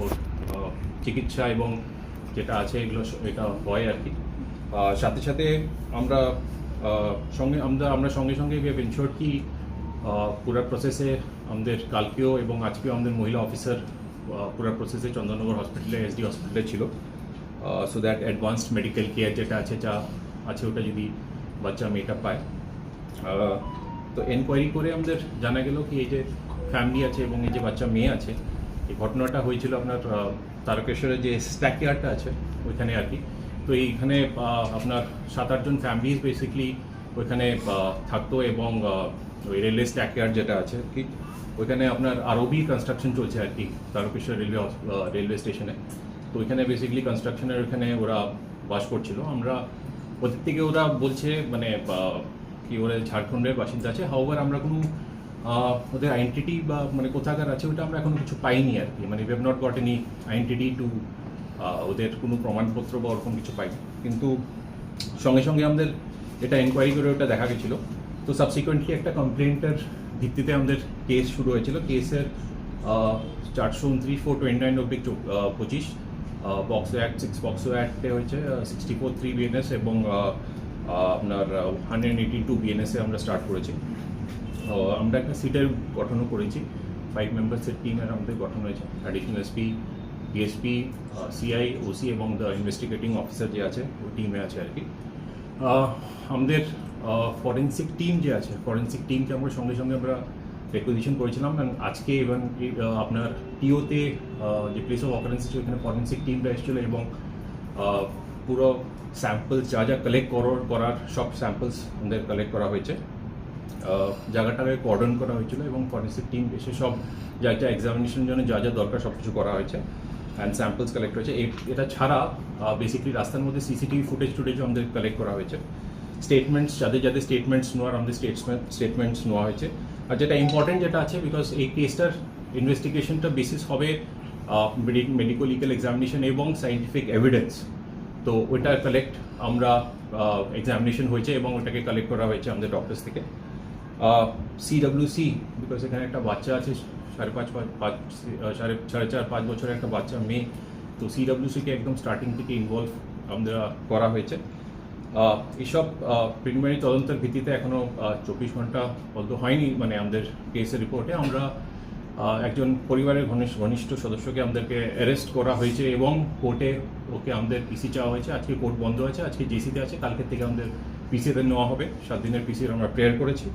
ওর চিকিৎসা এবং যেটা আছে এগুলো এটা হয় আর কি। সাথে সাথে আমরা আমরা সঙ্গে সঙ্গে উই হ্যাভ এনশোর্ড কি পুরো প্রসেসে আমাদের কালকেও এবং আজকেও আমাদের মহিলা অফিসার পুরো প্রসেসে চন্দননগর হসপিটালে এসডি হসপিটালে ছিল, so that advanced medical care যেটা আছে ওটা যদি বাচ্চা মেয়েটা পায়। তো এনকোয়ারি করে আমাদের জানা গেল কি এই যে ফ্যামিলি আছে এবং এই যে বাচ্চা মেয়ে আছে, এই ঘটনাটা হয়েছিল আপনার তারকেশ্বরের যে স্ট্যাক ইয়ার্ডটা আছে ওইখানে আর কি। তো এইখানে আপনার 7-8 জন ফ্যামিলিজ বেসিকলি ওইখানে থাকতো এবং ওই রেলওয়ে স্ট্যাক ইয়ার্ড যেটা আছে আর কি ওইখানে আপনার আরওবি কনস্ট্রাকশন চলছে আর কি তারকেশ্বর রেলওয়ে স্টেশনে। তো ওইখানে বেসিকলি কনস্ট্রাকশনের ওইখানে ওরা বাস করছিল। আমরা ওদের থেকে ওরা বলছে মানে কি ওরা ঝাড়খণ্ডের বাসিন্দা আছে, হাওয়ার আমরা কোনো ওদের আইডেন্টিটি বা মানে কোথাকার আছে ওটা আমরা এখনো কিছু পাইনি আর কি, মানে we have not goat any identity two ওদের কোনো প্রমাণপত্র বা ওরকম কিছু পাইনি। কিন্তু সঙ্গে সঙ্গে আমাদের এটা এনকোয়ারি করে ওটা দেখা গেছিলো। তো সাবসিকুয়েন্টলি একটা কমপ্লেন্টের ভিত্তিতে আমাদের কেস শুরু হয়েছিল। কেসের 429/429/25 পক্সো অ্যাক্ট 6 পক্সো অ্যাক্টে হয়েছে 64(3) বিএনএস এবং আপনার 182 বিএনএসে আমরা স্টার্ট করেছি। আমরা একটা সিটের গঠনও করেছি, 5 মেম্বার্সের টিমের আমাদের গঠন হয়েছে। Additional SP, DSP, CI, OC এবং দ্য ইনভেস্টিগেটিং অফিসার যে আছে ওই টিমে আছে আর কি। আমাদের ফরেন্সিক টিম যে আছে, ফরেন্সিক টিমকে আমরা সঙ্গে সঙ্গে আমরা রেকুইজিশন করেছিলাম। আজকে ইভেন আপনার টিওতে যে প্লেস অফ অকারেন্স আছে ওইখানে ফরেন্সিক টিমটা এসেছিলো এবং পুরো স্যাম্পলস যা কালেক্ট করার সব স্যাম্পলস আমাদের কালেক্ট করা হয়েছে। জায়গাটাকে কর্ডন করা হয়েছিল এবং ফরেন্সিক টিম এসে সব যা এক্সামিনেশনের জন্য যা দরকার সব কিছু করা হয়েছে অ্যান্ড স্যাম্পলস কালেক্ট হয়েছে। এটা ছাড়া বেসিক্যালি রাস্তার মধ্যে সিসিটিভি ফুটেজও আমাদের কালেক্ট করা হয়েছে। স্টেটমেন্টস যাদের স্টেটমেন্টস নেওয়ার আমাদের স্টেটমেন্টস নেওয়া হয়েছে। আর যেটা ইম্পর্টেন্ট যেটা আছে, বিকজ এই কেসটার ইনভেস্টিগেশনটা বেসিস হবে মেডিকো লিগাল এক্সামিনেশন এবং সায়েন্টিফিক এভিডেন্স। তো ওইটা কালেক্ট আমরা এক্সামিনেশন হয়েছে এবং ওটাকে কালেক্ট করা হয়েছে আমাদের ডক্টরস থেকে। সিডব্লিউসি, বিকজ এখানে একটা বাচ্চা আছে 4.5 বছরের একটা বাচ্চা মেয়ে, তো সিডব্লিউসিকে একদম স্টার্টিং থেকে ইনভলভ আমরা করা হয়েছে। এইসব প্রিলিমিনারি তদন্তের ভিত্তিতে এখনও 24 ঘন্টা বলতে হয়নি, মানে আমাদের কেসের রিপোর্টে আমরা একজন পরিবারের ঘনিষ্ঠ সদস্যকে আমাদেরকে অ্যারেস্ট করা হয়েছে এবং কোর্টে ওকে আমাদের পিসি চাওয়া হয়েছে। আজকে কোর্ট বন্ধ আছে, আজকে জেসিতে আছে, কালকের থেকে আমাদের পিসিতে নেওয়া হবে। 7 দিনের পিসির আমরা প্রেয়ার করেছি।